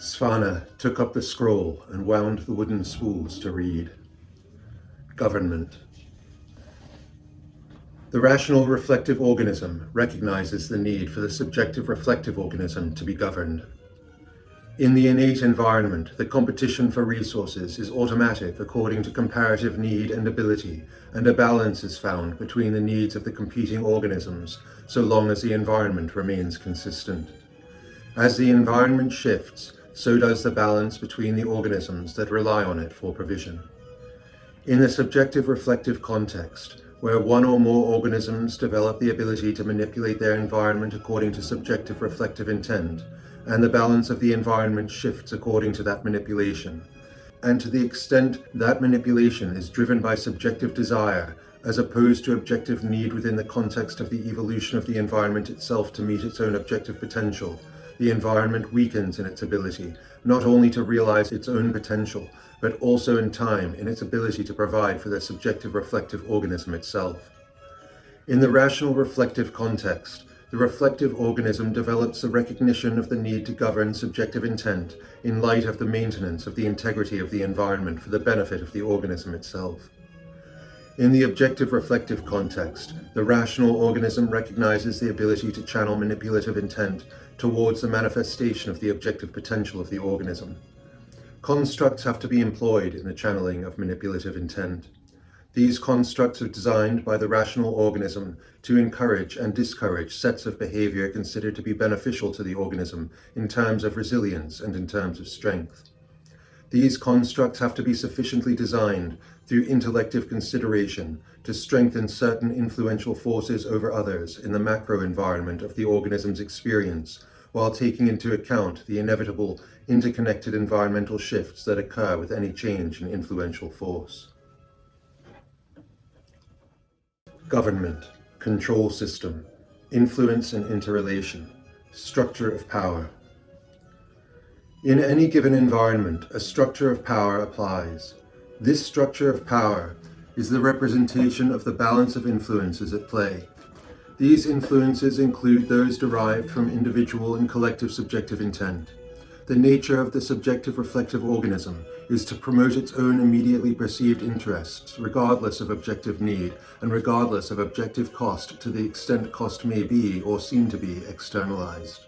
Svana took up the scroll and wound the wooden spools to read. Government. The rational reflective organism recognizes the need for the subjective reflective organism to be governed. In the innate environment, the competition for resources is automatic according to comparative need and ability, and a balance is found between the needs of the competing organisms so long as the environment remains consistent. As the environment shifts, so does the balance between the organisms that rely on it for provision. In the subjective reflective context, where one or more organisms develop the ability to manipulate their environment according to subjective reflective intent, and the balance of the environment shifts according to that manipulation, and to the extent that manipulation is driven by subjective desire, as opposed to objective need within the context of the evolution of the environment itself to meet its own objective potential, the environment weakens in its ability, not only to realize its own potential, but also in time in its ability to provide for the subjective reflective organism itself. In the rational reflective context, the reflective organism develops the recognition of the need to govern subjective intent in light of the maintenance of the integrity of the environment for the benefit of the organism itself. In the objective reflective context, the rational organism recognizes the ability to channel manipulative intent towards the manifestation of the objective potential of the organism. Constructs have to be employed in the channeling of manipulative intent. These constructs are designed by the rational organism to encourage and discourage sets of behavior considered to be beneficial to the organism in terms of resilience and in terms of strength. These constructs have to be sufficiently designed through intellective consideration to strengthen certain influential forces over others in the macro environment of the organism's experience, while taking into account the inevitable interconnected environmental shifts that occur with any change in influential force. Government, control system, influence and interrelation, structure of power. In any given environment, a structure of power applies. This structure of power is the representation of the balance of influences at play. These influences include those derived from individual and collective subjective intent. The nature of the subjective reflective organism is to promote its own immediately perceived interests, regardless of objective need and regardless of objective cost to the extent cost may be or seem to be externalized.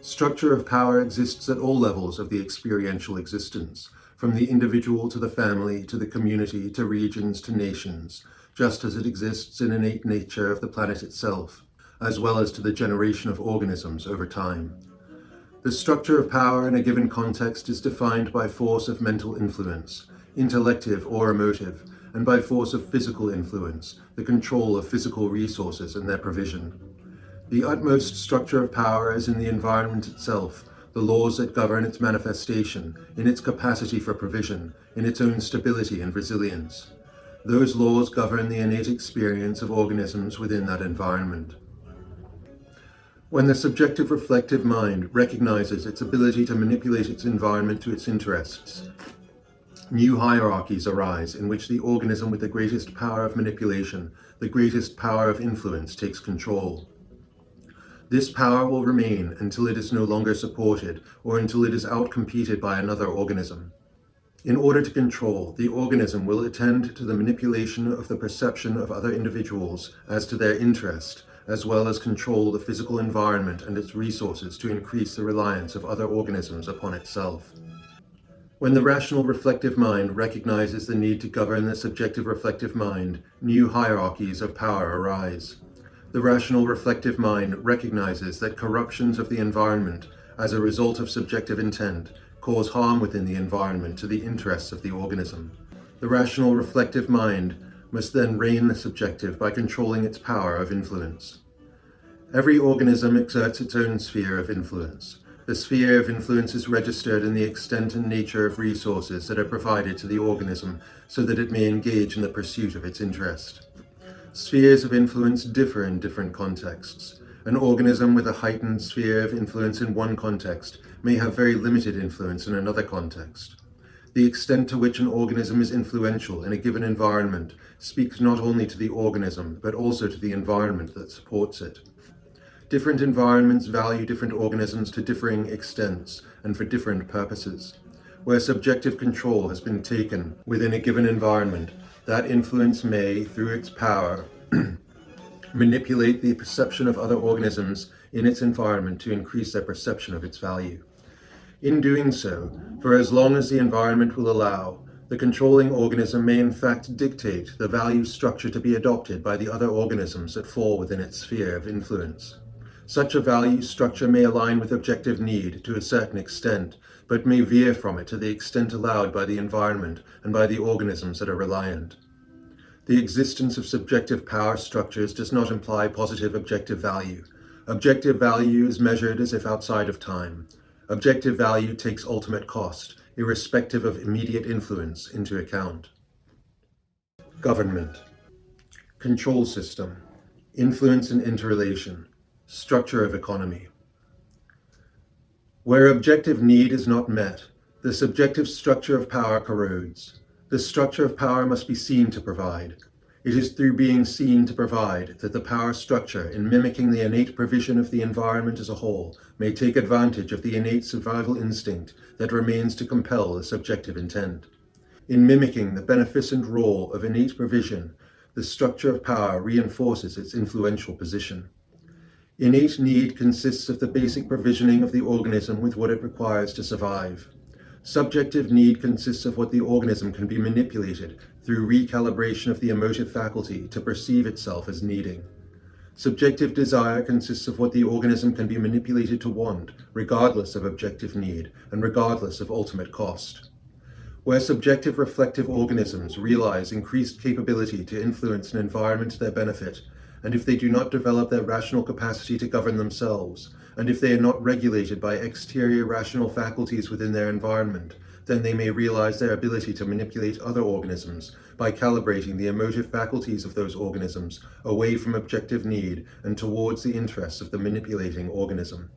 Structure of power exists at all levels of the experiential existence, from the individual to the family, to the community, to regions, to nations, just as it exists in innate nature of the planet itself, as well as to the generation of organisms over time. The structure of power in a given context is defined by force of mental influence, intellective or emotive, and by force of physical influence, the control of physical resources and their provision. The utmost structure of power is in the environment itself, the laws that govern its manifestation, in its capacity for provision, in its own stability and resilience. Those laws govern the innate experience of organisms within that environment. When the subjective reflective mind recognizes its ability to manipulate its environment to its interests, new hierarchies arise in which the organism with the greatest power of manipulation, the greatest power of influence, takes control. This power will remain until it is no longer supported or until it is outcompeted by another organism. In order to control, the organism will attend to the manipulation of the perception of other individuals as to their interest, as well as control the physical environment and its resources to increase the reliance of other organisms upon itself. When the rational reflective mind recognizes the need to govern the subjective reflective mind, new hierarchies of power arise. The rational reflective mind recognizes that corruptions of the environment, as a result of subjective intent, cause harm within the environment to the interests of the organism. The rational reflective mind must then rein the subjective by controlling its power of influence. Every organism exerts its own sphere of influence. The sphere of influence is registered in the extent and nature of resources that are provided to the organism so that it may engage in the pursuit of its interest. Spheres of influence differ in different contexts. An organism with a heightened sphere of influence in one context may have very limited influence in another context. The extent to which an organism is influential in a given environment speaks not only to the organism, but also to the environment that supports it. Different environments value different organisms to differing extents and for different purposes. Where subjective control has been taken within a given environment, that influence may, through its power, manipulate the perception of other organisms in its environment to increase their perception of its value. In doing so, for as long as the environment will allow, the controlling organism may in fact dictate the value structure to be adopted by the other organisms that fall within its sphere of influence. Such a value structure may align with objective need to a certain extent, but may veer from it to the extent allowed by the environment and by the organisms that are reliant. The existence of subjective power structures does not imply positive objective value. Objective value is measured as if outside of time. Objective value takes ultimate cost, irrespective of immediate influence, into account. Government. Control system. Influence and interrelation. Structure of economy. Where objective need is not met, the subjective structure of power corrodes. The structure of power must be seen to provide. It is through being seen to provide that the power structure, in mimicking the innate provision of the environment as a whole, may take advantage of the innate survival instinct that remains to compel the subjective intent. In mimicking the beneficent role of innate provision, the structure of power reinforces its influential position. Innate need consists of the basic provisioning of the organism with what it requires to survive. Subjective need consists of what the organism can be manipulated through recalibration of the emotive faculty to perceive itself as needing. Subjective desire consists of what the organism can be manipulated to want, regardless of objective need and regardless of ultimate cost. Where subjective reflective organisms realize increased capability to influence an environment to their benefit, and if they do not develop their rational capacity to govern themselves, and if they are not regulated by exterior rational faculties within their environment, then they may realize their ability to manipulate other organisms by calibrating the emotive faculties of those organisms away from objective need and towards the interests of the manipulating organism.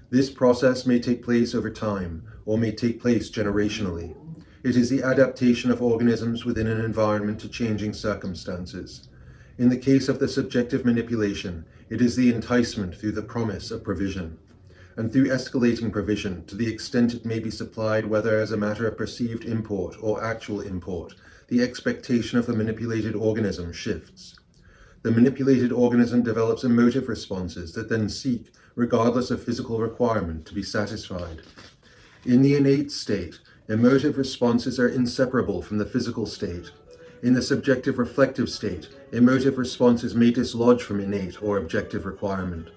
This process may take place over time, or may take place generationally. It is the adaptation of organisms within an environment to changing circumstances. In the case of the subjective manipulation, it is the enticement through the promise of provision, and through escalating provision to the extent it may be supplied whether as a matter of perceived import or actual import, the expectation of the manipulated organism shifts. The manipulated organism develops emotive responses that then seek, regardless of physical requirement, to be satisfied. In the innate state, emotive responses are inseparable from the physical state. In the subjective reflective state, emotive responses may dislodge from innate or objective requirement.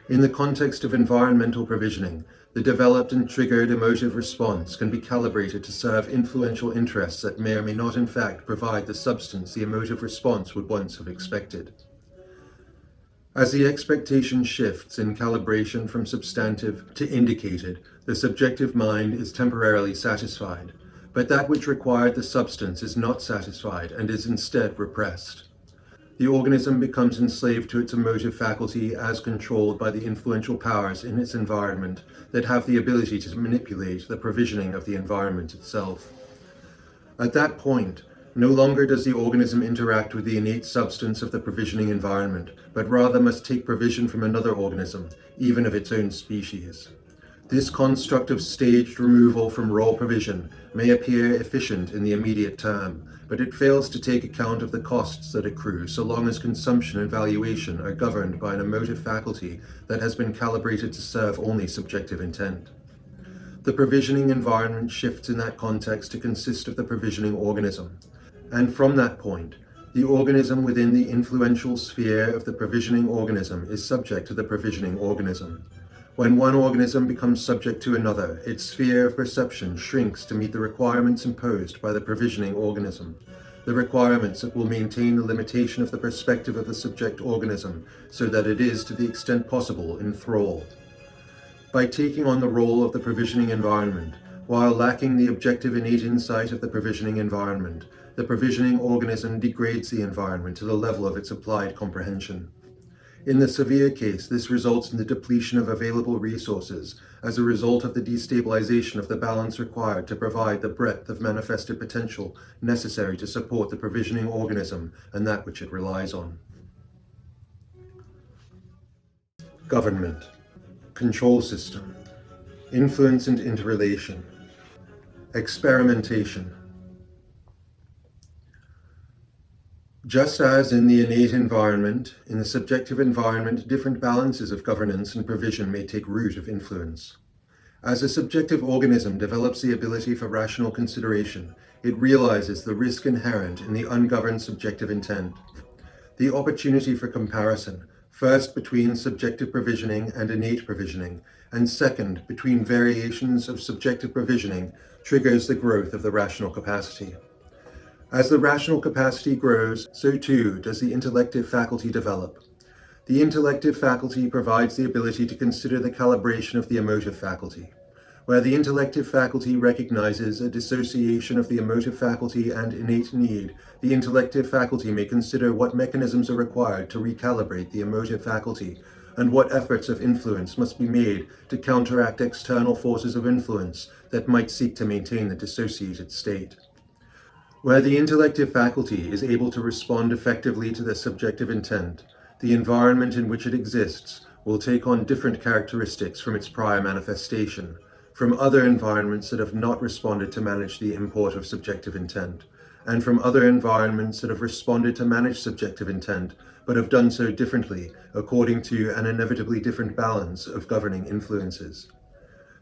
In the context of environmental provisioning, the developed and triggered emotive response can be calibrated to serve influential interests that may or may not in fact provide the substance the emotive response would once have expected. As the expectation shifts in calibration from substantive to indicated, the subjective mind is temporarily satisfied, but that which required the substance is not satisfied and is instead repressed. The organism becomes enslaved to its emotive faculty as controlled by the influential powers in its environment that have the ability to manipulate the provisioning of the environment itself. At that point, no longer does the organism interact with the innate substance of the provisioning environment, but rather must take provision from another organism, even of its own species. This construct of staged removal from raw provision may appear efficient in the immediate term, but it fails to take account of the costs that accrue so long as consumption and valuation are governed by an emotive faculty that has been calibrated to serve only subjective intent. The provisioning environment shifts in that context to consist of the provisioning organism, and from that point, the organism within the influential sphere of the provisioning organism is subject to the provisioning organism. When one organism becomes subject to another, its sphere of perception shrinks to meet the requirements imposed by the provisioning organism, the requirements that will maintain the limitation of the perspective of the subject organism so that it is, to the extent possible, in thrall. By taking on the role of the provisioning environment, while lacking the objective innate insight of the provisioning environment, the provisioning organism degrades the environment to the level of its applied comprehension. In the severe case, this results in the depletion of available resources as a result of the destabilization of the balance required to provide the breadth of manifested potential necessary to support the provisioning organism and that which it relies on. government, control system, influence and interrelation, experimentation. Just as in the innate environment, in the subjective environment, different balances of governance and provision may take root of influence. As a subjective organism develops the ability for rational consideration, it realizes the risk inherent in the ungoverned subjective intent. The opportunity for comparison, first between subjective provisioning and innate provisioning, and second between variations of subjective provisioning, triggers the growth of the rational capacity. As the rational capacity grows, so too does the intellective faculty develop. The intellective faculty provides the ability to consider the calibration of the emotive faculty. Where the intellective faculty recognizes a dissociation of the emotive faculty and innate need, the intellective faculty may consider what mechanisms are required to recalibrate the emotive faculty, and what efforts of influence must be made to counteract external forces of influence that might seek to maintain the dissociated state. Where the intellective faculty is able to respond effectively to the subjective intent, the environment in which it exists will take on different characteristics from its prior manifestation, from other environments that have not responded to manage the import of subjective intent, and from other environments that have responded to manage subjective intent, but have done so differently according to an inevitably different balance of governing influences.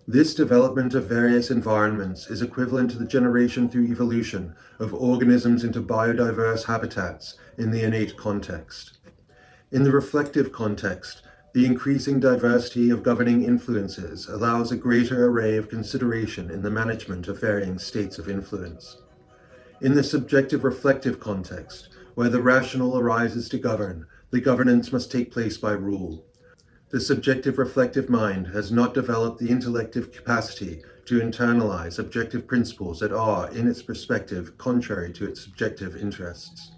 This development of various environments is equivalent to the generation through evolution of organisms into biodiverse habitats in the innate context. In the reflective context, the increasing diversity of governing influences allows a greater array of consideration in the management of varying states of influence. In the subjective reflective context, where the rational arises to govern, the governance must take place by rule. The subjective reflective mind has not developed the intellective capacity to internalize objective principles that are, in its perspective, contrary to its subjective interests.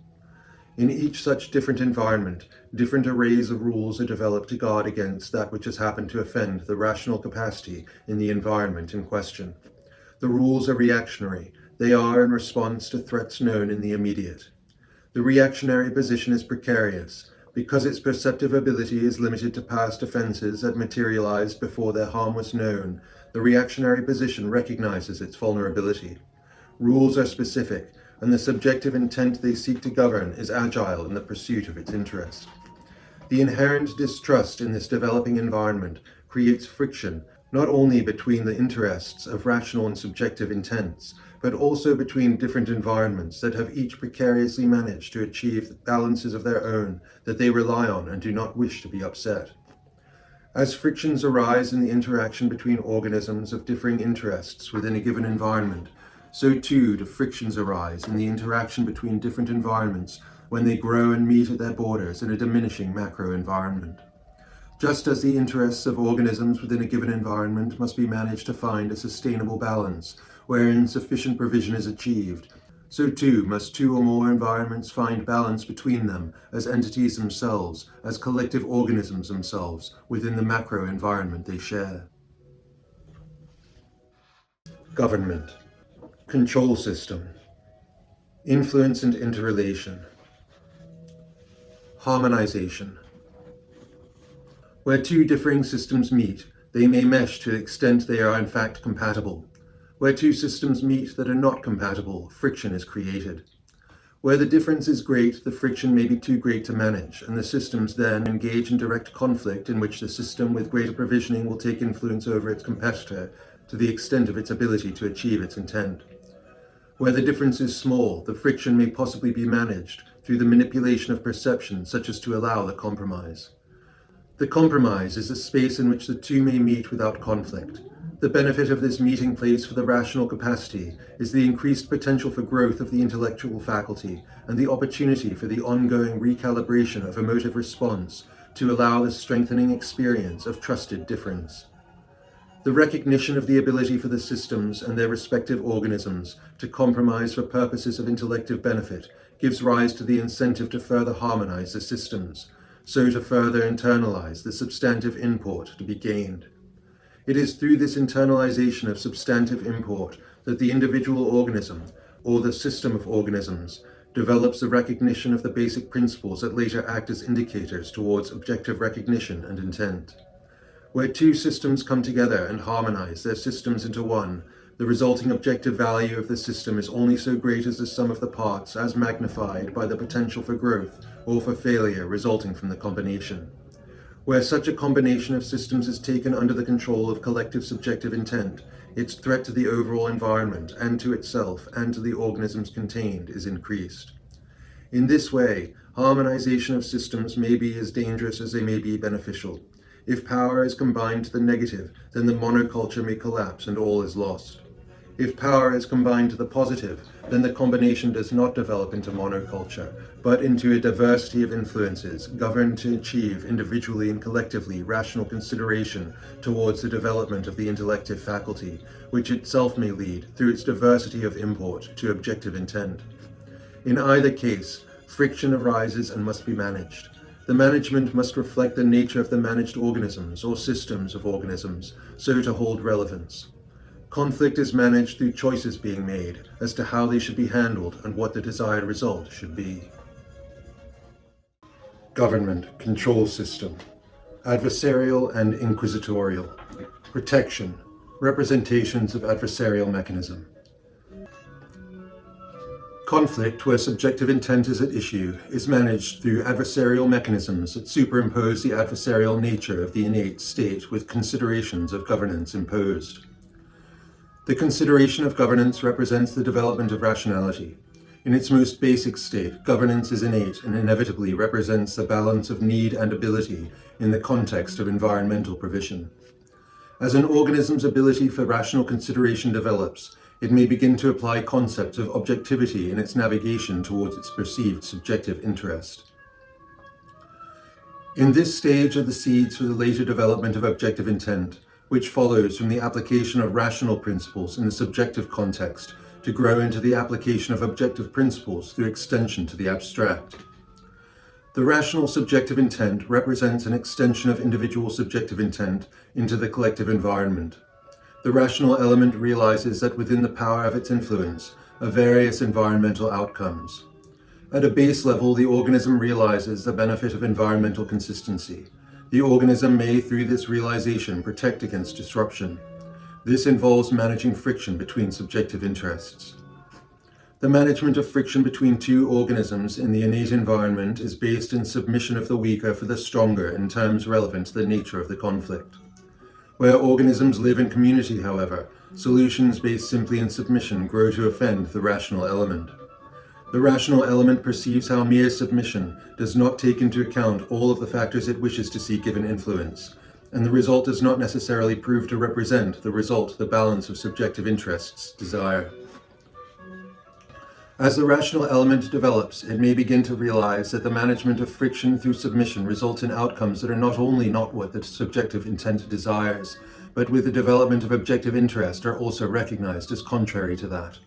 In each such different environment, different arrays of rules are developed to guard against that which has happened to offend the rational capacity in the environment in question. The rules are reactionary. They are in response to threats known in the immediate. The reactionary position is precarious, because its perceptive ability is limited to past offenses that materialized before their harm was known. The reactionary position recognizes its vulnerability. Rules are specific, and the subjective intent they seek to govern is agile in the pursuit of its interest. The inherent distrust in this developing environment creates friction not only between the interests of rational and subjective intents, but also between different environments that have each precariously managed to achieve balances of their own that they rely on and do not wish to be upset. As frictions arise in the interaction between organisms of differing interests within a given environment, so too do frictions arise in the interaction between different environments when they grow and meet at their borders in a diminishing macro environment. Just as the interests of organisms within a given environment must be managed to find a sustainable balance, wherein sufficient provision is achieved, so too must two or more environments find balance between them as entities themselves, as collective organisms themselves, within the macro environment they share. Government, control system, influence and interrelation, harmonization. Where two differing systems meet, they may mesh to the extent they are in fact compatible. Where two systems meet that are not compatible, friction is created. Where the difference is great, the friction may be too great to manage, and the systems then engage in direct conflict in which the system with greater provisioning will take influence over its competitor to the extent of its ability to achieve its intent. Where the difference is small, the friction may possibly be managed through the manipulation of perception such as to allow the compromise. The compromise is a space in which the two may meet without conflict. The benefit of this meeting place for the rational capacity is the increased potential for growth of the intellectual faculty and the opportunity for the ongoing recalibration of emotive response to allow the strengthening experience of trusted difference. The recognition of the ability for the systems and their respective organisms to compromise for purposes of intellective benefit gives rise to the incentive to further harmonize the systems, so to further internalize the substantive import to be gained. It is through this internalization of substantive import that the individual organism, or the system of organisms, develops the recognition of the basic principles that later act as indicators towards objective recognition and intent. Where two systems come together and harmonize their systems into one, the resulting objective value of the system is only so great as the sum of the parts, as magnified by the potential for growth or for failure resulting from the combination. Where such a combination of systems is taken under the control of collective subjective intent, its threat to the overall environment and to itself and to the organisms contained is increased. In this way, harmonization of systems may be as dangerous as they may be beneficial. If power is combined to the negative, then the monoculture may collapse and all is lost. If power is combined to the positive, then the combination does not develop into monoculture, but into a diversity of influences governed to achieve individually and collectively rational consideration towards the development of the intellective faculty, which itself may lead, through its diversity of import, to objective intent. In either case, friction arises and must be managed. The management must reflect the nature of the managed organisms or systems of organisms, so to hold relevance. Conflict is managed through choices being made as to how they should be handled and what the desired result should be. Government, control system, adversarial and inquisitorial, protection, representations of adversarial mechanism. Conflict, where subjective intent is at issue, is managed through adversarial mechanisms that superimpose the adversarial nature of the innate state with considerations of governance imposed. The consideration of governance represents the development of rationality. In its most basic state, governance is innate and inevitably represents the balance of need and ability in the context of environmental provision. As an organism's ability for rational consideration develops, it may begin to apply concepts of objectivity in its navigation towards its perceived subjective interest. In this stage are the seeds for the later development of objective intent, which follows from the application of rational principles in the subjective context to grow into the application of objective principles through extension to the abstract. The rational subjective intent represents an extension of individual subjective intent into the collective environment. The rational element realizes that within the power of its influence are various environmental outcomes. At a base level, the organism realizes the benefit of environmental consistency. The organism may, through this realization, protect against disruption. This involves managing friction between subjective interests. The management of friction between two organisms in the innate environment is based in submission of the weaker for the stronger in terms relevant to the nature of the conflict. Where organisms live in community, however, solutions based simply in submission grow to offend the rational element. The rational element perceives how mere submission does not take into account all of the factors it wishes to see given influence, and the result does not necessarily prove to represent the result the balance of subjective interests desire. As the rational element develops, it may begin to realize that the management of friction through submission results in outcomes that are not only not what the subjective intent desires, but with the development of objective interest are also recognized as contrary to that.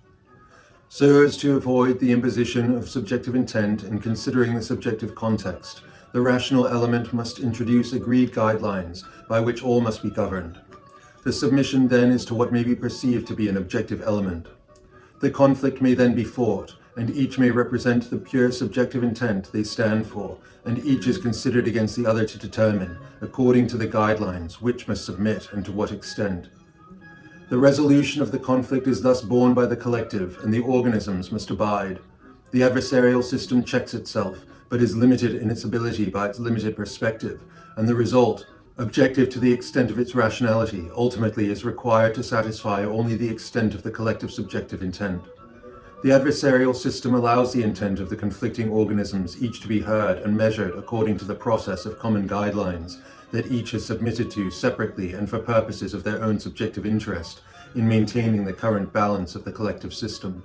So as to avoid the imposition of subjective intent in considering the subjective context, the rational element must introduce agreed guidelines by which all must be governed. The submission then is to what may be perceived to be an objective element. The conflict may then be fought, and each may represent the pure subjective intent they stand for, and each is considered against the other to determine, according to the guidelines, which must submit and to what extent. The resolution of the conflict is thus borne by the collective, and the organisms must abide. The adversarial system checks itself, but is limited in its ability by its limited perspective, and the result, objective to the extent of its rationality, ultimately is required to satisfy only the extent of the collective subjective intent. The adversarial system allows the intent of the conflicting organisms each to be heard and measured according to the process of common guidelines that each has submitted to separately and for purposes of their own subjective interest in maintaining the current balance of the collective system.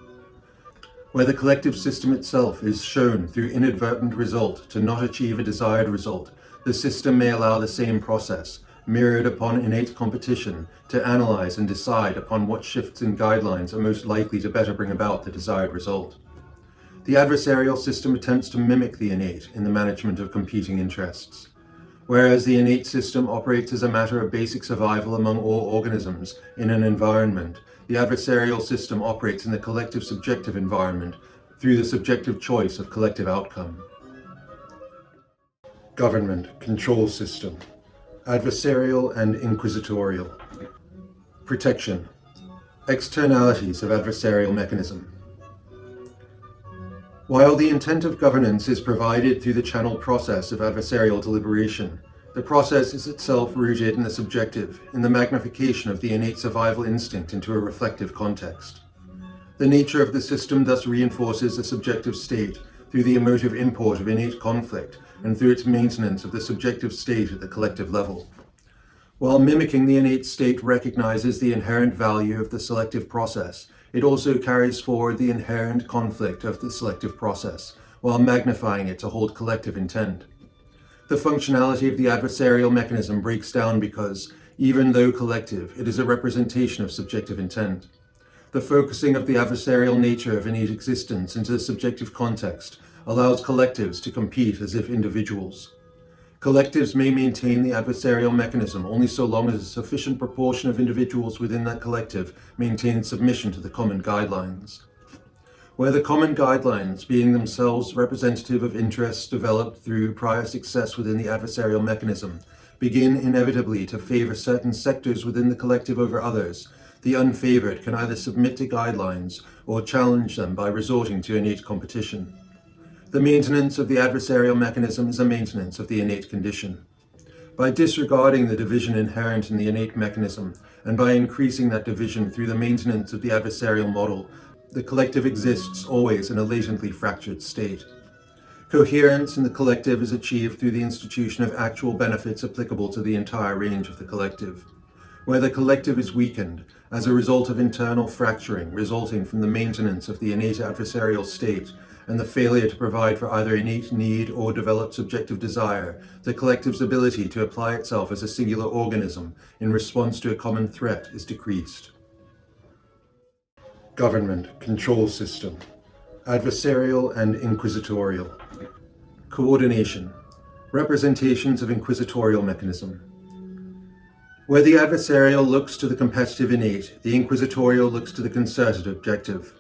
Where the collective system itself is shown through inadvertent result to not achieve a desired result, the system may allow the same process, mirrored upon innate competition, to analyze and decide upon what shifts in guidelines are most likely to better bring about the desired result. The adversarial system attempts to mimic the innate in the management of competing interests. Whereas the innate system operates as a matter of basic survival among all organisms in an environment, the adversarial system operates in the collective subjective environment through the subjective choice of collective outcome. Government, control system, adversarial and inquisitorial. Protection, externalities of adversarial mechanism. While the intent of governance is provided through the channel process of adversarial deliberation, the process is itself rooted in the subjective, in the magnification of the innate survival instinct into a reflective context. The nature of the system thus reinforces the subjective state through the emotive import of innate conflict and through its maintenance of the subjective state at the collective level. While mimicking the innate state recognizes the inherent value of the selective process, it also carries forward the inherent conflict of the selective process, while magnifying it to hold collective intent. The functionality of the adversarial mechanism breaks down because, even though collective, it is a representation of subjective intent. The focusing of the adversarial nature of innate existence into the subjective context allows collectives to compete as if individuals. Collectives may maintain the adversarial mechanism only so long as a sufficient proportion of individuals within that collective maintain submission to the common guidelines. Where the common guidelines, being themselves representative of interests developed through prior success within the adversarial mechanism, begin inevitably to favor certain sectors within the collective over others, the unfavored can either submit to guidelines or challenge them by resorting to innate competition. The maintenance of the adversarial mechanism is a maintenance of the innate condition. By disregarding the division inherent in the innate mechanism, and by increasing that division through the maintenance of the adversarial model, the collective exists always in a latently fractured state. Coherence in the collective is achieved through the institution of actual benefits applicable to the entire range of the collective. Where the collective is weakened as a result of internal fracturing resulting from the maintenance of the innate adversarial state, and the failure to provide for either innate need or developed subjective desire, the collective's ability to apply itself as a singular organism in response to a common threat is decreased. Government, control system, adversarial and inquisitorial. Coordination, representations of inquisitorial mechanism. Where the adversarial looks to the competitive innate, the inquisitorial looks to the concerted objective.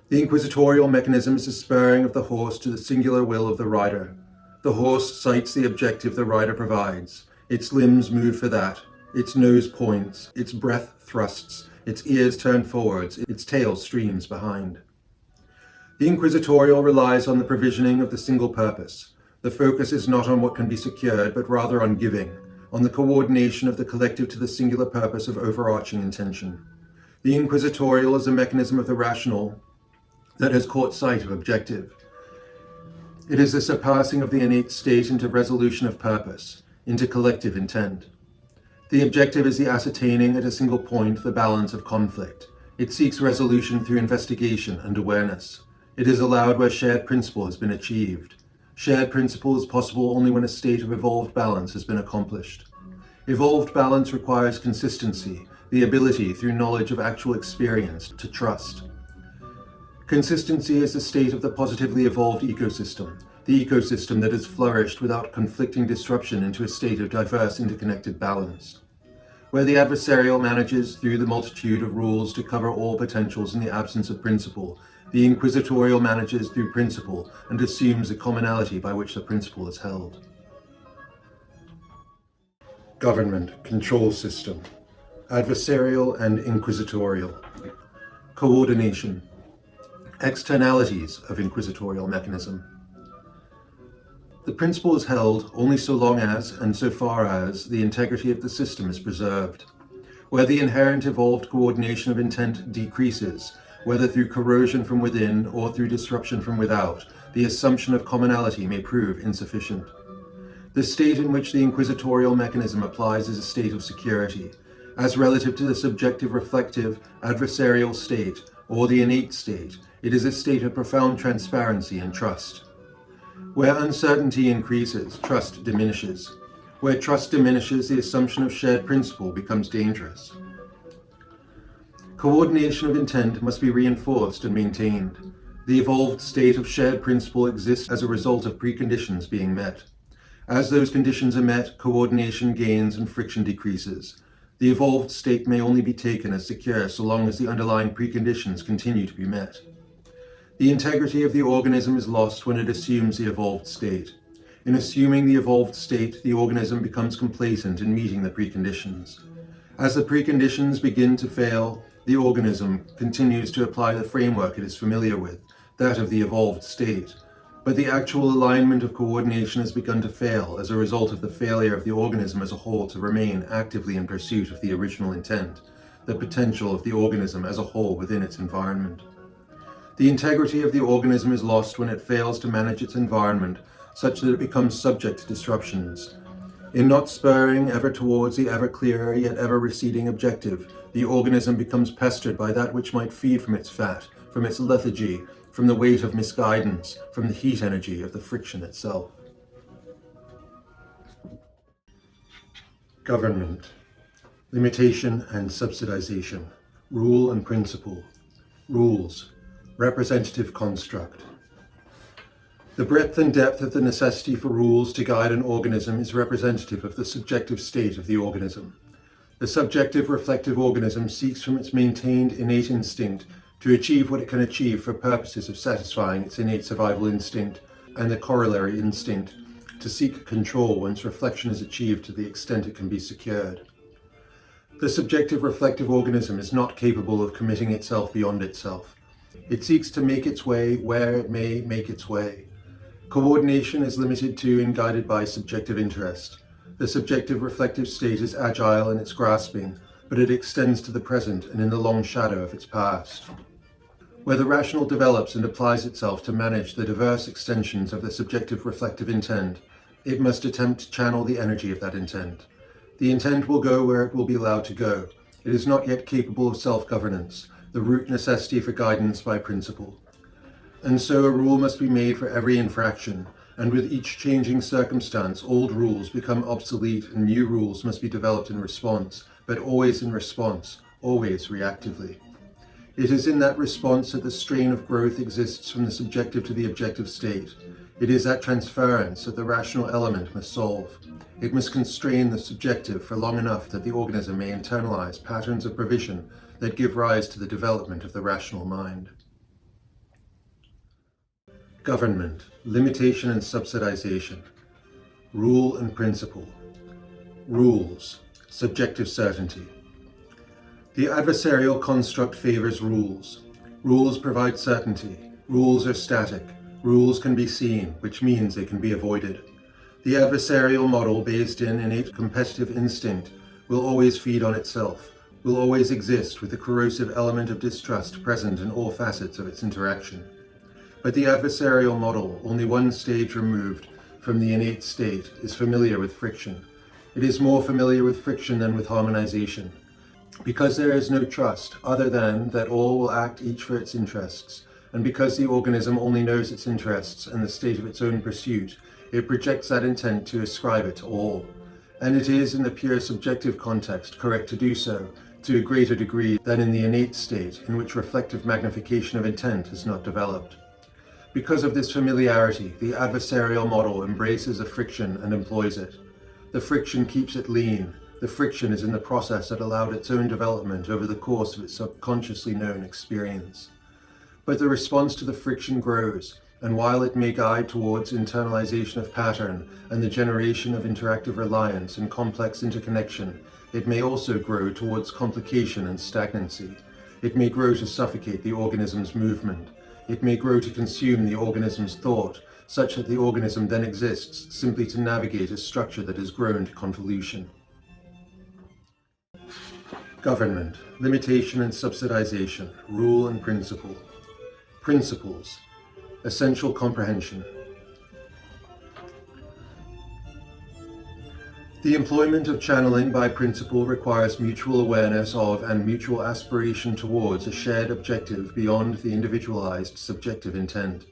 The inquisitorial mechanism is the spurring of the horse to the singular will of the rider. The horse cites the objective the rider provides. Its limbs move for that. Its nose points. Its breath thrusts. Its ears turn forwards. Its tail streams behind. The inquisitorial relies on the provisioning of the single purpose. The focus is not on what can be secured, but rather on giving, on the coordination of the collective to the singular purpose of overarching intention. The inquisitorial is a mechanism of the rational that has caught sight of objective. It is the surpassing of the innate state into resolution of purpose, into collective intent. The objective is the ascertaining at a single point the balance of conflict. It seeks resolution through investigation and awareness. It is allowed where shared principle has been achieved. Shared principle is possible only when a state of evolved balance has been accomplished. Evolved balance requires consistency, the ability through knowledge of actual experience to trust. Consistency is the state of the positively evolved ecosystem, the ecosystem that has flourished without conflicting disruption into a state of diverse interconnected balance. Where the adversarial manages through the multitude of rules to cover all potentials in the absence of principle, the inquisitorial manages through principle and assumes a commonality by which the principle is held. Government, control system, adversarial and inquisitorial. Coordination, externalities of inquisitorial mechanism. The principle is held only so long as, and so far as, the integrity of the system is preserved. Where the inherent evolved coordination of intent decreases, whether through corrosion from within or through disruption from without, the assumption of commonality may prove insufficient. The state in which the inquisitorial mechanism applies is a state of security, as relative to the subjective reflective adversarial state, or the innate state. It is a state of profound transparency and trust. Where uncertainty increases, trust diminishes. Where trust diminishes, the assumption of shared principle becomes dangerous. Coordination of intent must be reinforced and maintained. The evolved state of shared principle exists as a result of preconditions being met. As those conditions are met, coordination gains and friction decreases. The evolved state may only be taken as secure so long as the underlying preconditions continue to be met. The integrity of the organism is lost when it assumes the evolved state. In assuming the evolved state, the organism becomes complacent in meeting the preconditions. As the preconditions begin to fail, the organism continues to apply the framework it is familiar with, that of the evolved state. But the actual alignment of coordination has begun to fail as a result of the failure of the organism as a whole to remain actively in pursuit of the original intent, the potential of the organism as a whole within its environment. The integrity of the organism is lost when it fails to manage its environment such that it becomes subject to disruptions. In not spurring ever towards the ever clearer yet ever receding objective, the organism becomes pestered by that which might feed from its fat, from its lethargy, from the weight of misguidance, from the heat energy of the friction itself. Government, limitation and subsidization, rule and principle, rules, representative construct. The breadth and depth of the necessity for rules to guide an organism is representative of the subjective state of the organism. The subjective reflective organism seeks from its maintained innate instinct to achieve what it can achieve for purposes of satisfying its innate survival instinct and the corollary instinct to seek control once reflection is achieved to the extent it can be secured. The subjective reflective organism is not capable of committing itself beyond itself. It seeks to make its way where it may make its way. Coordination is limited to and guided by subjective interest. The subjective reflective state is agile in its grasping, but it extends to the present and in the long shadow of its past. Where the rational develops and applies itself to manage the diverse extensions of the subjective reflective intent, it must attempt to channel the energy of that intent. The intent will go where it will be allowed to go. It is not yet capable of self-governance, the root necessity for guidance by principle. And so a rule must be made for every infraction, and with each changing circumstance, old rules become obsolete and new rules must be developed in response, but always in response, always reactively. It is in that response that the strain of growth exists from the subjective to the objective state. It is that transference that the rational element must solve. It must constrain the subjective for long enough that the organism may internalize patterns of provision that give rise to the development of the rational mind. Government, limitation and subsidization, rule and principle, rules, subjective certainty. The adversarial construct favors rules. Rules provide certainty. Rules are static. Rules can be seen, which means they can be avoided. The adversarial model, based in innate competitive instinct, will always feed on itself, will always exist with the corrosive element of distrust present in all facets of its interaction. But the adversarial model, only one stage removed from the innate state, is familiar with friction. It is more familiar with friction than with harmonization. Because there is no trust, other than that all will act each for its interests, and because the organism only knows its interests and the state of its own pursuit, it projects that intent to ascribe it to all. And it is, in the pure subjective context, correct to do so, to a greater degree than in the innate state, in which reflective magnification of intent is not developed. Because of this familiarity, the adversarial model embraces a friction and employs it. The friction keeps it lean. The friction is in the process that allowed its own development over the course of its subconsciously known experience. But the response to the friction grows, and while it may guide towards internalization of pattern and the generation of interactive reliance and complex interconnection, it may also grow towards complication and stagnancy. It may grow to suffocate the organism's movement. It may grow to consume the organism's thought, such that the organism then exists simply to navigate a structure that has grown to convolution. Government, limitation and subsidization, rule and principle. Principles, essential comprehension. The employment of channeling by principle requires mutual awareness of and mutual aspiration towards a shared objective beyond the individualized subjective intent.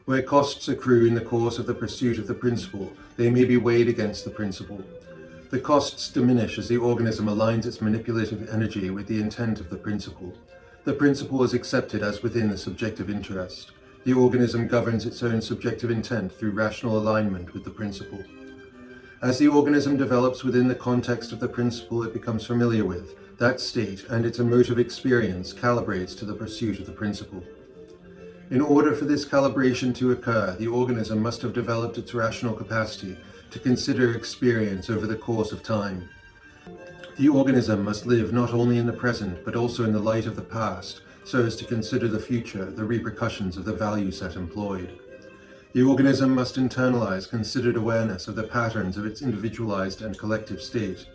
Where costs accrue in the course of the pursuit of the principle, they may be weighed against the principle. The costs diminish as the organism aligns its manipulative energy with the intent of the principle. The principle is accepted as within the subjective interest. The organism governs its own subjective intent through rational alignment with the principle. As the organism develops within the context of the principle it becomes familiar with, that state and its emotive experience calibrates to the pursuit of the principle. In order for this calibration to occur, the organism must have developed its rational capacity to consider experience over the course of time. The organism must live not only in the present, but also in the light of the past, so as to consider the future, the repercussions of the value set employed. The organism must internalize considered awareness of the patterns of its individualized and collective state.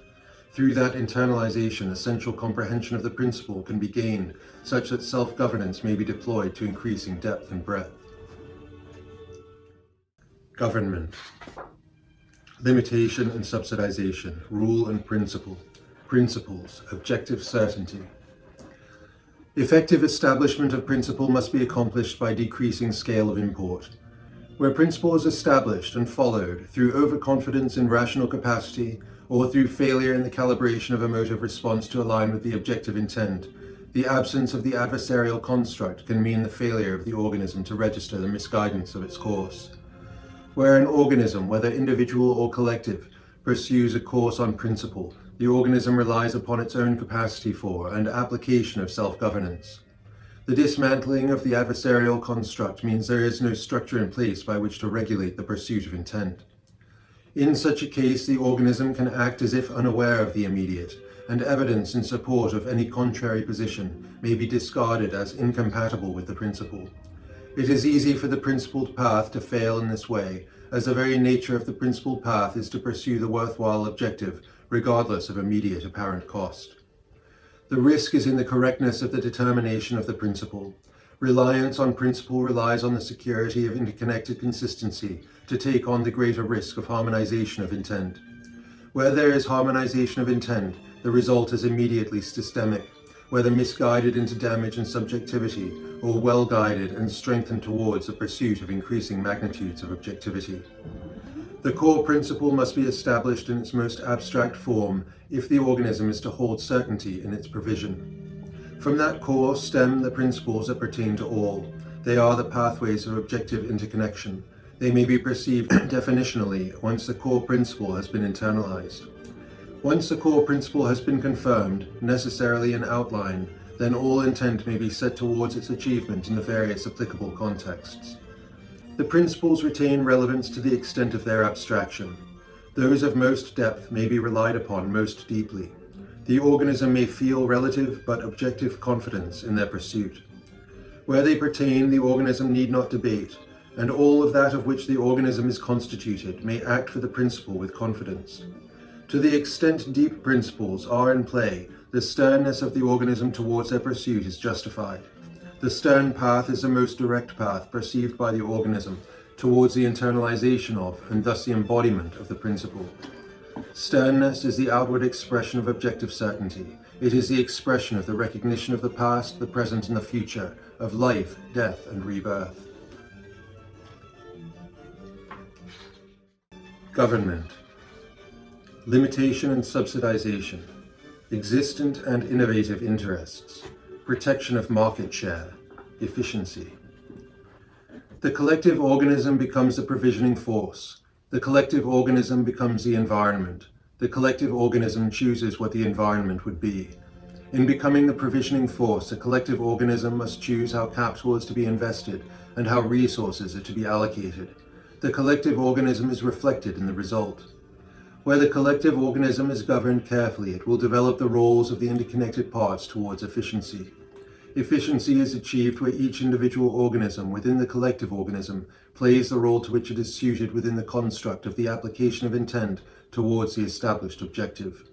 Through that internalization, essential comprehension of the principle can be gained, such that self-governance may be deployed to increasing depth and breadth. Government. Limitation and subsidization, rule and principle. Principles, objective certainty. Effective establishment of principle must be accomplished by decreasing scale of import. Where principle is established and followed through overconfidence in rational capacity, or through failure in the calibration of emotive response to align with the objective intent, the absence of the adversarial construct can mean the failure of the organism to register the misguidance of its course. Where an organism, whether individual or collective, pursues a course on principle, the organism relies upon its own capacity for and application of self-governance. The dismantling of the adversarial construct means there is no structure in place by which to regulate the pursuit of intent. In such a case, the organism can act as if unaware of the immediate, and evidence in support of any contrary position may be discarded as incompatible with the principle. It is easy for the principled path to fail in this way, as the very nature of the principled path is to pursue the worthwhile objective, regardless of immediate apparent cost. The risk is in the correctness of the determination of the principle. Reliance on principle relies on the security of interconnected consistency to take on the greater risk of harmonization of intent. Where there is harmonization of intent, the result is immediately systemic, whether misguided into damage and subjectivity, or well-guided and strengthened towards the pursuit of increasing magnitudes of objectivity. The core principle must be established in its most abstract form if the organism is to hold certainty in its provision. From that core stem the principles that pertain to all. They are the pathways of objective interconnection. They may be perceived definitionally once the core principle has been internalized. Once the core principle has been confirmed, necessarily in outline, then all intent may be set towards its achievement in the various applicable contexts. The principles retain relevance to the extent of their abstraction. Those of most depth may be relied upon most deeply. The organism may feel relative but objective confidence in their pursuit. Where they pertain, the organism need not debate, and all of that of which the organism is constituted may act for the principle with confidence. To the extent deep principles are in play, the sternness of the organism towards their pursuit is justified. The stern path is the most direct path perceived by the organism towards the internalization of, and thus the embodiment of the principle. Sternness is the outward expression of objective certainty. It is the expression of the recognition of the past, the present, and the future, of life, death, and rebirth. Government. Limitation and subsidization. Existent and innovative interests. Protection of market share. Efficiency. The collective organism becomes the provisioning force. The collective organism becomes the environment. The collective organism chooses what the environment would be. In becoming the provisioning force, the collective organism must choose how capital is to be invested and how resources are to be allocated. The collective organism is reflected in the result. Where the collective organism is governed carefully, it will develop the roles of the interconnected parts towards efficiency. Efficiency is achieved where each individual organism within the collective organism plays the role to which it is suited within the construct of the application of intent towards the established objective.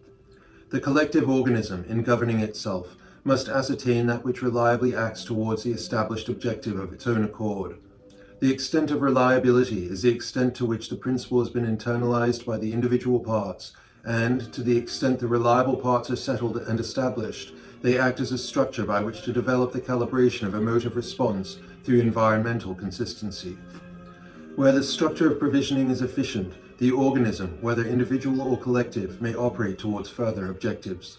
The collective organism, in governing itself, must ascertain that which reliably acts towards the established objective of its own accord. The extent of reliability is the extent to which the principle has been internalized by the individual parts, and, to the extent the reliable parts are settled and established, they act as a structure by which to develop the calibration of emotive response through environmental consistency. Where the structure of provisioning is efficient, the organism, whether individual or collective, may operate towards further objectives.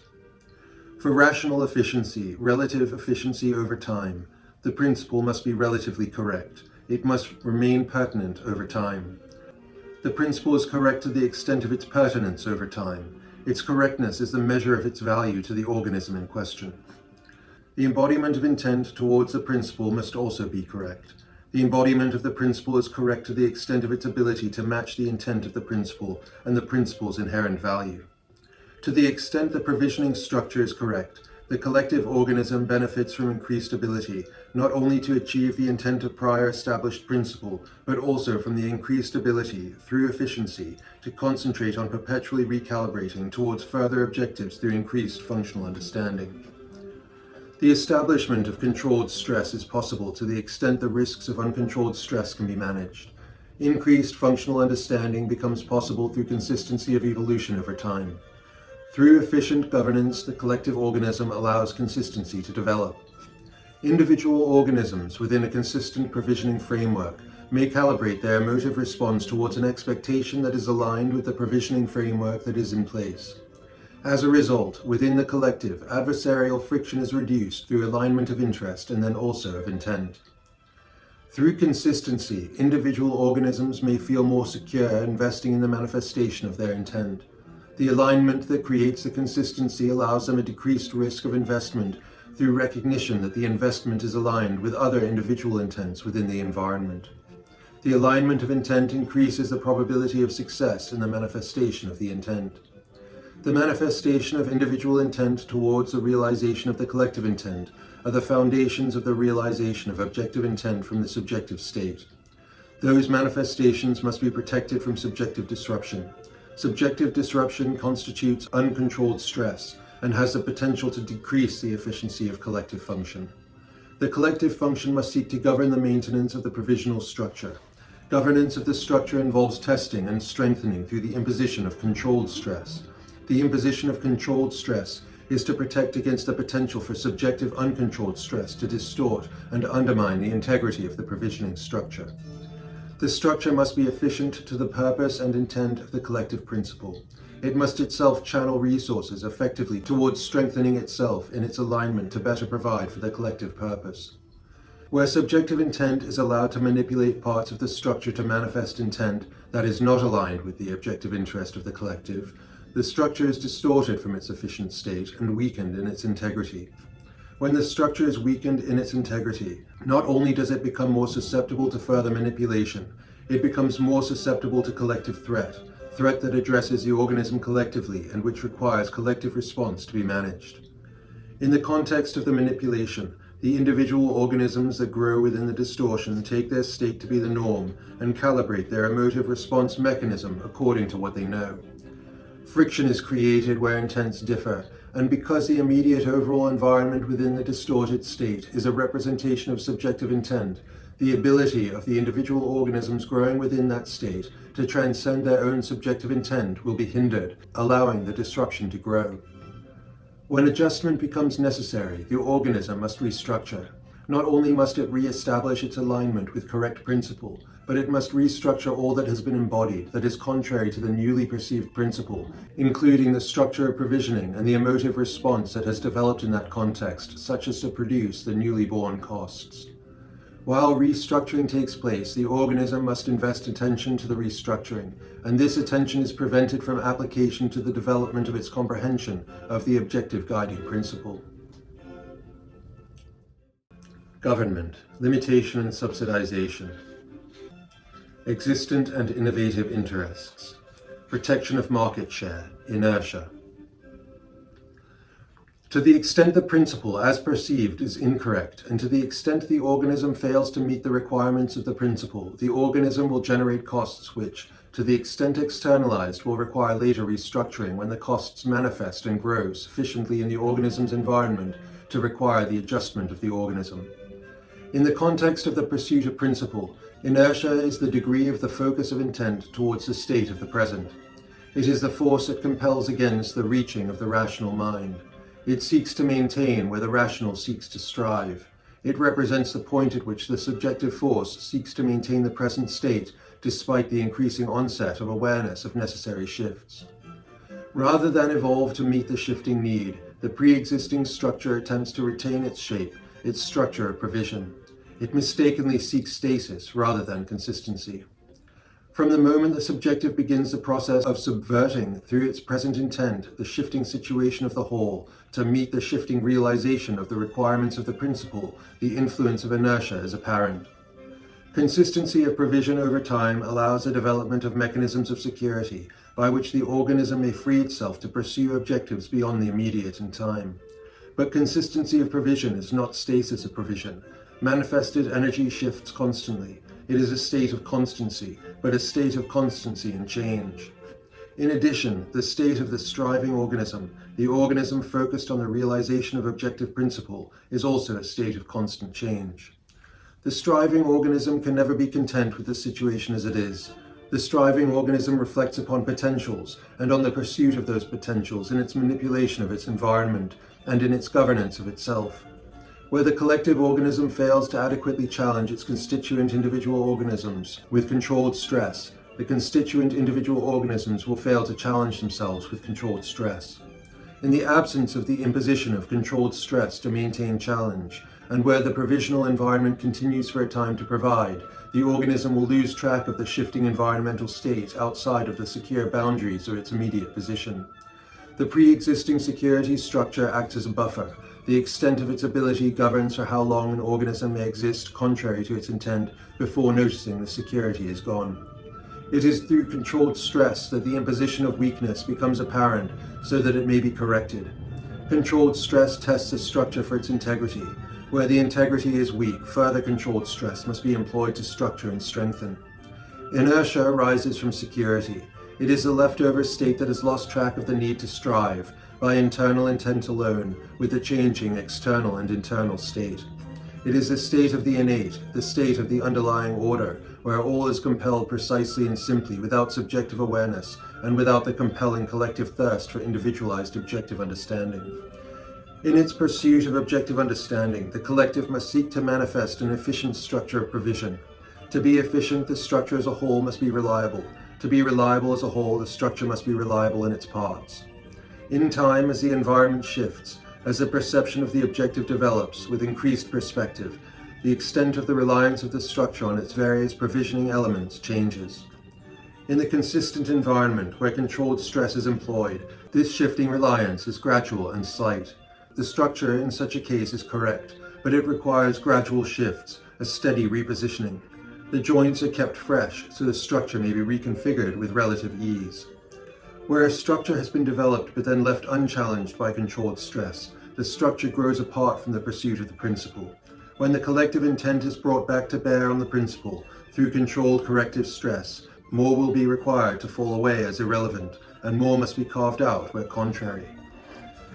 For rational efficiency, relative efficiency over time, the principle must be relatively correct. It must remain pertinent over time. The principle is correct to the extent of its pertinence over time. Its correctness is the measure of its value to the organism in question. The embodiment of intent towards the principle must also be correct. The embodiment of the principle is correct to the extent of its ability to match the intent of the principle and the principle's inherent value. To the extent the provisioning structure is correct, the collective organism benefits from increased ability, not only to achieve the intent of prior established principle, but also from the increased ability, through efficiency, to concentrate on perpetually recalibrating towards further objectives through increased functional understanding. The establishment of controlled stress is possible to the extent the risks of uncontrolled stress can be managed. Increased functional understanding becomes possible through consistency of evolution over time. Through efficient governance, the collective organism allows consistency to develop. Individual organisms within a consistent provisioning framework may calibrate their emotive response towards an expectation that is aligned with the provisioning framework that is in place. As a result, within the collective, adversarial friction is reduced through alignment of interest and then also of intent. Through consistency, individual organisms may feel more secure investing in the manifestation of their intent. The alignment that creates the consistency allows them a decreased risk of investment through recognition that the investment is aligned with other individual intents within the environment. The alignment of intent increases the probability of success in the manifestation of the intent. The manifestation of individual intent towards the realization of the collective intent are the foundations of the realization of objective intent from the subjective state. Those manifestations must be protected from subjective disruption. Subjective disruption constitutes uncontrolled stress and has the potential to decrease the efficiency of collective function. The collective function must seek to govern the maintenance of the provisional structure. Governance of the structure involves testing and strengthening through the imposition of controlled stress. The imposition of controlled stress is to protect against the potential for subjective uncontrolled stress to distort and undermine the integrity of the provisioning structure. The structure must be efficient to the purpose and intent of the collective principle. It must itself channel resources effectively towards strengthening itself in its alignment to better provide for the collective purpose. Where subjective intent is allowed to manipulate parts of the structure to manifest intent that is not aligned with the objective interest of the collective, the structure is distorted from its efficient state and weakened in its integrity. When the structure is weakened in its integrity, not only does it become more susceptible to further manipulation, it becomes more susceptible to collective threat that addresses the organism collectively and which requires collective response to be managed. In the context of the manipulation, the individual organisms that grow within the distortion take their state to be the norm and calibrate their emotive response mechanism according to what they know. Friction is created where intents differ, and because the immediate overall environment within the distorted state is a representation of subjective intent, the ability of the individual organisms growing within that state to transcend their own subjective intent will be hindered, allowing the disruption to grow. When adjustment becomes necessary, the organism must restructure. Not only must it re-establish its alignment with correct principle, but it must restructure all that has been embodied that is contrary to the newly perceived principle, including the structure of provisioning and the emotive response that has developed in that context, such as to produce the newly born costs. While restructuring takes place, the organism must invest attention to the restructuring, and this attention is prevented from application to the development of its comprehension of the objective guiding principle. Government, limitation and subsidization. Existent and innovative interests. Protection of market share, inertia. To the extent the principle, as perceived, is incorrect, and to the extent the organism fails to meet the requirements of the principle, the organism will generate costs which, to the extent externalized, will require later restructuring when the costs manifest and grow sufficiently in the organism's environment to require the adjustment of the organism. In the context of the pursuit of principle, inertia is the degree of the focus of intent towards the state of the present. It is the force that compels against the reaching of the rational mind. It seeks to maintain where the rational seeks to strive. It represents the point at which the subjective force seeks to maintain the present state despite the increasing onset of awareness of necessary shifts. Rather than evolve to meet the shifting need, the pre-existing structure attempts to retain its shape, its structure of provision. It mistakenly seeks stasis rather than consistency. From the moment the subjective begins the process of subverting, through its present intent, the shifting situation of the whole, to meet the shifting realization of the requirements of the principle, the influence of inertia is apparent. Consistency of provision over time allows the development of mechanisms of security, by which the organism may free itself to pursue objectives beyond the immediate in time. But consistency of provision is not stasis of provision. Manifested energy shifts constantly. It is a state of constancy, but a state of constancy and change. In addition, the state of the striving organism, the organism focused on the realization of objective principle, is also a state of constant change. The striving organism can never be content with the situation as it is. The striving organism reflects upon potentials and on the pursuit of those potentials in its manipulation of its environment and in its governance of itself. Where the collective organism fails to adequately challenge its constituent individual organisms with controlled stress, the constituent individual organisms will fail to challenge themselves with controlled stress. In the absence of the imposition of controlled stress to maintain challenge, and where the provisional environment continues for a time to provide, the organism will lose track of the shifting environmental state outside of the secure boundaries of its immediate position. The pre-existing security structure acts as a buffer. The extent of its ability governs for how long an organism may exist contrary to its intent before noticing the security is gone. It is through controlled stress that the imposition of weakness becomes apparent so that it may be corrected. Controlled stress tests a structure for its integrity. Where the integrity is weak, further controlled stress must be employed to structure and strengthen. Inertia arises from security. It is a leftover state that has lost track of the need to strive, by internal intent alone, with the changing external and internal state. It is the state of the innate, the state of the underlying order, where all is compelled precisely and simply without subjective awareness and without the compelling collective thirst for individualized objective understanding. In its pursuit of objective understanding, the collective must seek to manifest an efficient structure of provision. To be efficient, the structure as a whole must be reliable. To be reliable as a whole, the structure must be reliable in its parts. In time, as the environment shifts, as the perception of the objective develops with increased perspective, the extent of the reliance of the structure on its various provisioning elements changes. In the consistent environment where controlled stress is employed, this shifting reliance is gradual and slight. The structure in such a case is correct, but it requires gradual shifts, a steady repositioning. The joints are kept fresh, so the structure may be reconfigured with relative ease. Where a structure has been developed but then left unchallenged by controlled stress, the structure grows apart from the pursuit of the principle. When the collective intent is brought back to bear on the principle through controlled corrective stress, more will be required to fall away as irrelevant, and more must be carved out where contrary.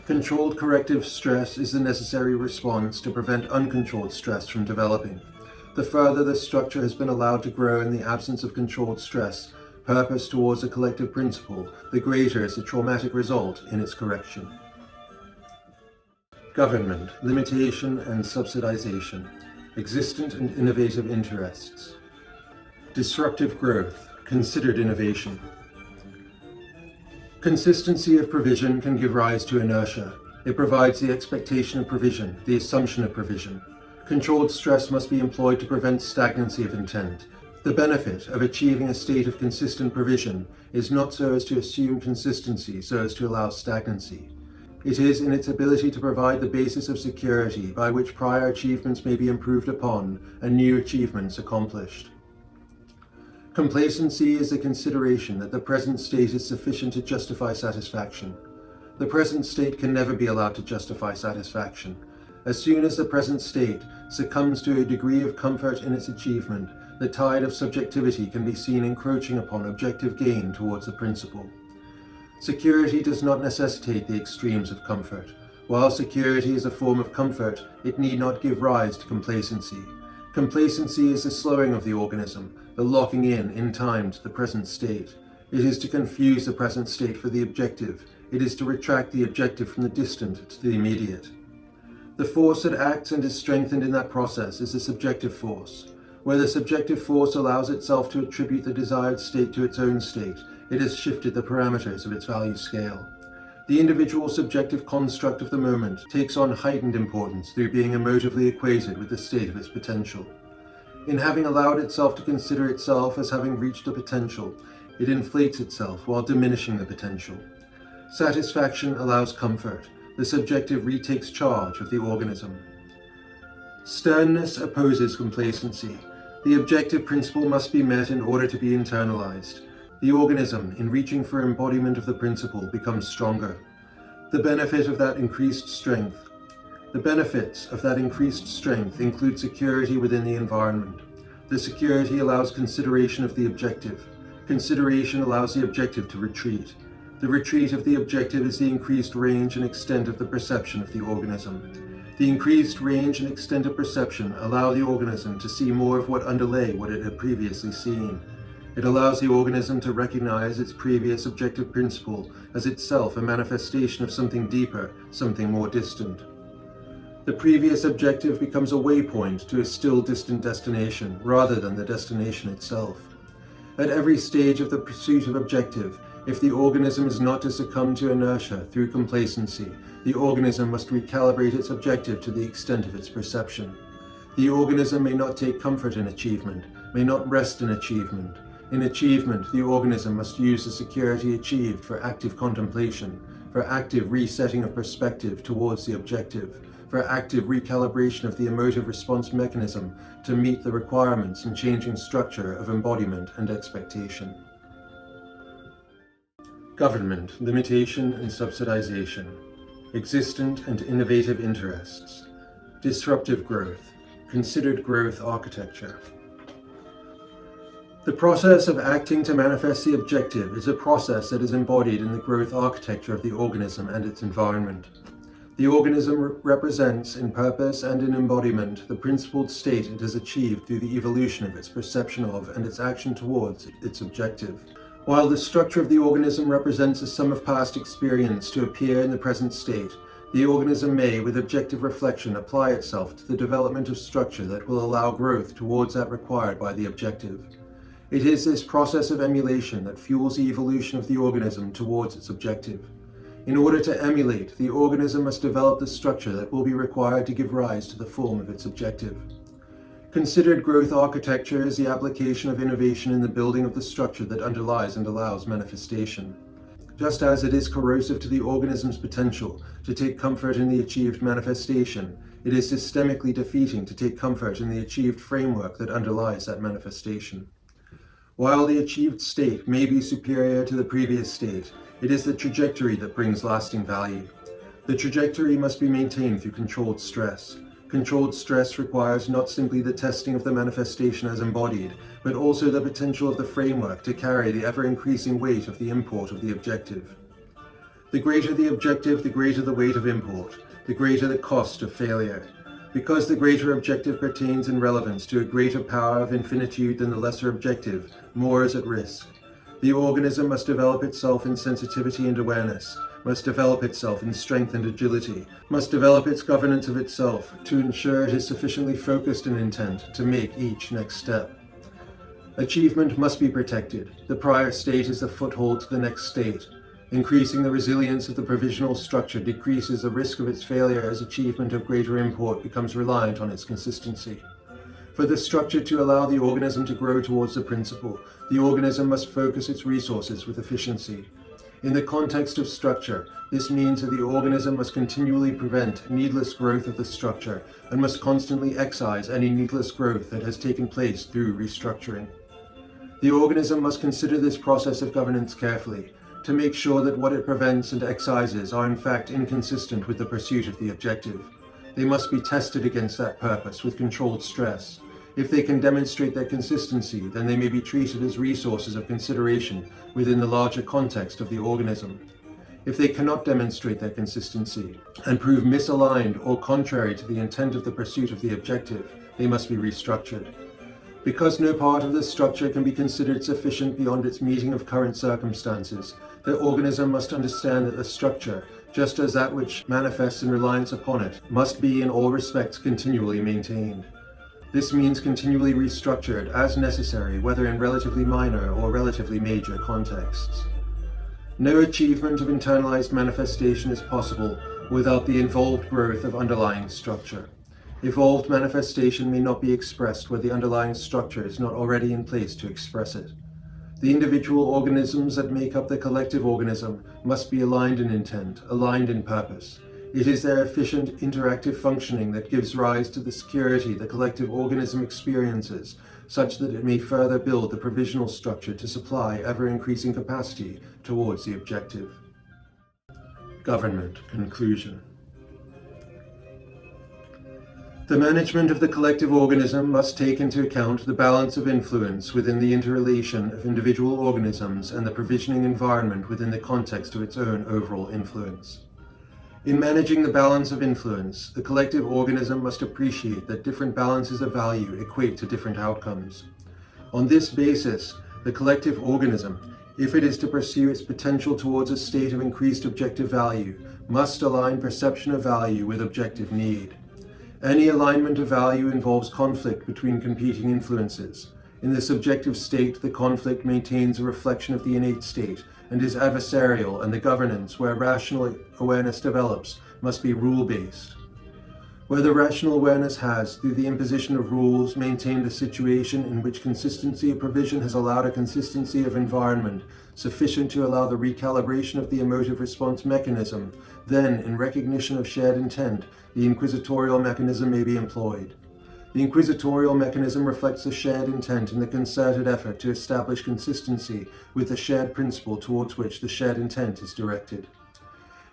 Controlled corrective stress is the necessary response to prevent uncontrolled stress from developing. The further the structure has been allowed to grow in the absence of controlled stress, purpose towards a collective principle, the greater is the traumatic result in its correction. Government, limitation and subsidization, existent and innovative interests. Disruptive growth, considered innovation. Consistency of provision can give rise to inertia. It provides the expectation of provision, the assumption of provision. Controlled stress must be employed to prevent stagnancy of intent. The benefit of achieving a state of consistent provision is not so as to assume consistency, so as to allow stagnancy. It is in its ability to provide the basis of security by which prior achievements may be improved upon and new achievements accomplished. Complacency is the consideration that the present state is sufficient to justify satisfaction. The present state can never be allowed to justify satisfaction. As soon as the present state succumbs to a degree of comfort in its achievement, the tide of subjectivity can be seen encroaching upon objective gain towards the principle. Security does not necessitate the extremes of comfort. While security is a form of comfort, it need not give rise to complacency. Complacency is the slowing of the organism, the locking in time to the present state. It is to confuse the present state for the objective. It is to retract the objective from the distant to the immediate. The force that acts and is strengthened in that process is the subjective force. Where the subjective force allows itself to attribute the desired state to its own state, it has shifted the parameters of its value scale. The individual subjective construct of the moment takes on heightened importance through being emotively equated with the state of its potential. In having allowed itself to consider itself as having reached a potential, it inflates itself while diminishing the potential. Satisfaction allows comfort. The subjective retakes charge of the organism. Sternness opposes complacency. The objective principle must be met in order to be internalized. The organism, in reaching for embodiment of the principle, becomes stronger. The benefits of that increased strength include security within the environment. The security allows consideration of the objective. Consideration allows the objective to retreat. The retreat of the objective is the increased range and extent of the perception of the organism. The increased range and extent of perception allow the organism to see more of what underlay what it had previously seen. It allows the organism to recognize its previous objective principle as itself a manifestation of something deeper, something more distant. The previous objective becomes a waypoint to a still distant destination, rather than the destination itself. At every stage of the pursuit of objective, if the organism is not to succumb to inertia through complacency, the organism must recalibrate its objective to the extent of its perception. The organism may not take comfort in achievement, may not rest in achievement. In achievement, the organism must use the security achieved for active contemplation, for active resetting of perspective towards the objective, for active recalibration of the emotive response mechanism to meet the requirements and changing structure of embodiment and expectation. Government, limitation and subsidization. Existent and innovative interests. Disruptive growth. Considered growth architecture. The process of acting to manifest the objective is a process that is embodied in the growth architecture of the organism and its environment. The organism represents, in purpose and in embodiment, the principled state it has achieved through the evolution of its perception of and its action towards its objective. While the structure of the organism represents a sum of past experience to appear in the present state, the organism may, with objective reflection, apply itself to the development of structure that will allow growth towards that required by the objective. It is this process of emulation that fuels the evolution of the organism towards its objective. In order to emulate, the organism must develop the structure that will be required to give rise to the form of its objective. Considered growth architecture is the application of innovation in the building of the structure that underlies and allows manifestation. Just as it is corrosive to the organism's potential to take comfort in the achieved manifestation, it is systemically defeating to take comfort in the achieved framework that underlies that manifestation. While the achieved state may be superior to the previous state, it is the trajectory that brings lasting value. The trajectory must be maintained through controlled stress. Controlled stress requires not simply the testing of the manifestation as embodied, but also the potential of the framework to carry the ever-increasing weight of the import of the objective. The greater the objective, the greater the weight of import, the greater the cost of failure. Because the greater objective pertains in relevance to a greater power of infinitude than the lesser objective, more is at risk. The organism must develop itself in sensitivity and awareness, must develop itself in strength and agility, must develop its governance of itself to ensure it is sufficiently focused in intent to make each next step. Achievement must be protected. The prior state is the foothold to the next state. Increasing the resilience of the provisional structure decreases the risk of its failure as achievement of greater import becomes reliant on its consistency. For the structure to allow the organism to grow towards the principle, the organism must focus its resources with efficiency. In the context of structure, this means that the organism must continually prevent needless growth of the structure and must constantly excise any needless growth that has taken place through restructuring. The organism must consider this process of governance carefully, to make sure that what it prevents and excises are in fact inconsistent with the pursuit of the objective. They must be tested against that purpose with controlled stress. If they can demonstrate their consistency, then they may be treated as resources of consideration within the larger context of the organism. If they cannot demonstrate their consistency and prove misaligned or contrary to the intent of the pursuit of the objective, they must be restructured. Because no part of the structure can be considered sufficient beyond its meeting of current circumstances, the organism must understand that the structure, just as that which manifests in reliance upon it, must be in all respects continually maintained. This means continually restructured as necessary, whether in relatively minor or relatively major contexts. No achievement of internalized manifestation is possible without the involved growth of underlying structure. Evolved manifestation may not be expressed where the underlying structure is not already in place to express it. The individual organisms that make up the collective organism must be aligned in intent, aligned in purpose. It is their efficient, interactive functioning that gives rise to the security the collective organism experiences, such that it may further build the provisional structure to supply ever-increasing capacity towards the objective. Government. Conclusion. The management of the collective organism must take into account the balance of influence within the interrelation of individual organisms and the provisioning environment within the context of its own overall influence. In managing the balance of influence, the collective organism must appreciate that different balances of value equate to different outcomes. On this basis, the collective organism, if it is to pursue its potential towards a state of increased objective value, must align perception of value with objective need. Any alignment of value involves conflict between competing influences. In the subjective state, the conflict maintains a reflection of the innate state and is adversarial, and the governance, where rational awareness develops, must be rule-based. Where the rational awareness has, through the imposition of rules, maintained a situation in which consistency of provision has allowed a consistency of environment sufficient to allow the recalibration of the emotive response mechanism, then, in recognition of shared intent, the inquisitorial mechanism may be employed. The inquisitorial mechanism reflects the shared intent in the concerted effort to establish consistency with the shared principle towards which the shared intent is directed.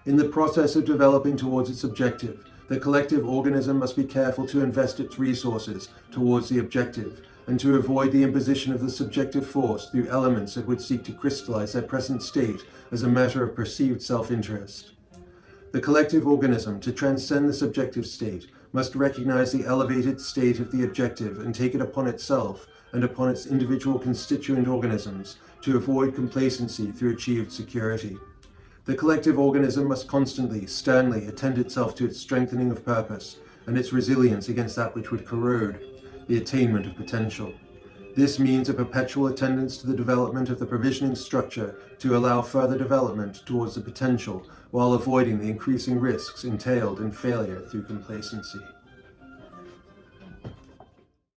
In the process of developing towards its objective, the collective organism must be careful to invest its resources towards the objective and to avoid the imposition of the subjective force through elements that would seek to crystallize their present state as a matter of perceived self-interest. The collective organism, to transcend the subjective state, must recognize the elevated state of the objective and take it upon itself and upon its individual constituent organisms to avoid complacency through achieved security. The collective organism must constantly, sternly attend itself to its strengthening of purpose and its resilience against that which would corrode the attainment of potential. This means a perpetual attendance to the development of the provisioning structure to allow further development towards the potential while avoiding the increasing risks entailed in failure through complacency.